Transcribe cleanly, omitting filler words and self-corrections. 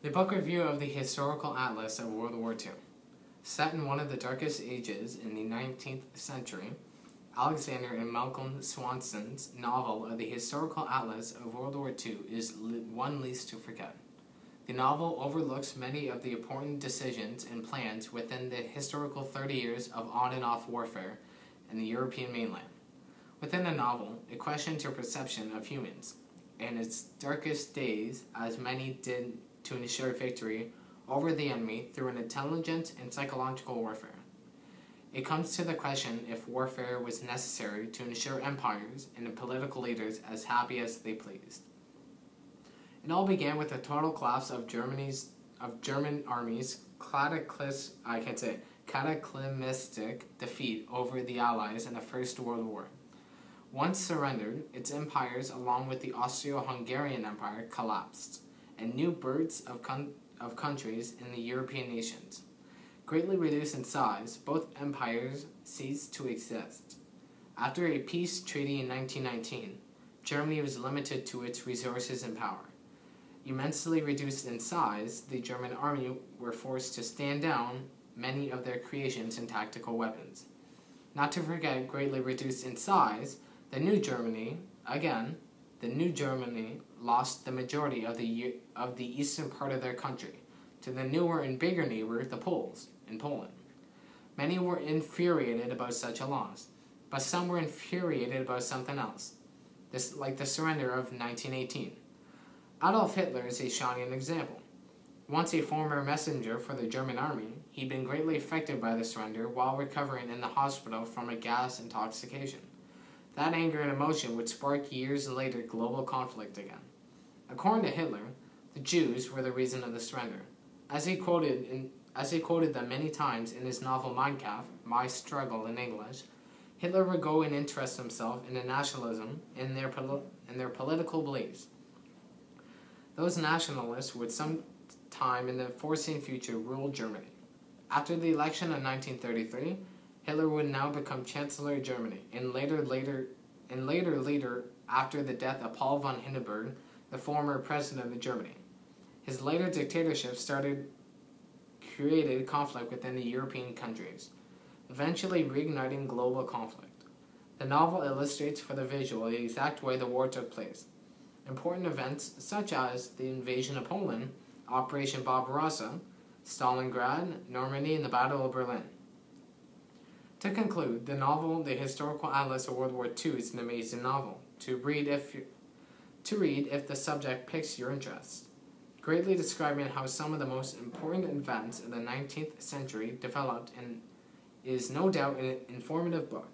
The book review of the Historical Atlas of World War II. Set in one of the darkest ages in the 19th century, Alexander and Malcom Swanston's novel of the Historical Atlas of World War II is one least to forget. The novel overlooks many of the important decisions and plans within the historical 30 years of on and off warfare in the European mainland. Within the novel, it questions your perception of humans and its darkest days, as many did to ensure victory over the enemy through an intelligent and psychological warfare. It comes to the question if warfare was necessary to ensure empires and the political leaders as happy as they pleased. It all began with the total collapse of German armies' cataclysmic defeat over the Allies in the First World War. Once surrendered, its empires, along with the Austro-Hungarian Empire, collapsed, and new births of countries in the European nations. Greatly reduced in size, both empires ceased to exist. After a peace treaty in 1919, Germany was limited to its resources and power. Immensely reduced in size, the German army were forced to stand down many of their creations and tactical weapons. Not to forget, greatly reduced in size, the New Germany lost the majority of the eastern part of their country to the newer and bigger neighbor, the Poles, in Poland. Many were infuriated about such a loss, but some were infuriated about something else, like the surrender of 1918. Adolf Hitler is a shining example. Once a former messenger for the German army, he'd been greatly affected by the surrender while recovering in the hospital from a gas intoxication. That anger and emotion would spark years later global conflict again. According to Hitler, the Jews were the reason of the surrender. As he quoted them many times in his novel Mein Kampf, My Struggle in English, Hitler would go and interest himself in the nationalism in their political beliefs. Those nationalists would sometime in the foreseen future rule Germany. After the election of 1933, Hitler would now become Chancellor of Germany, and later after the death of Paul von Hindenburg, the former president of Germany. His later dictatorship created conflict within the European countries, eventually reigniting global conflict. The novel illustrates for the visual the exact way the war took place. Important events such as the invasion of Poland, Operation Barbarossa, Stalingrad, Normandy, and the Battle of Berlin. To conclude, the novel The Historical Atlas of World War II is an amazing novel to read if the subject piques your interest, greatly describing how some of the most important events of the 19th century developed, and is no doubt an informative book.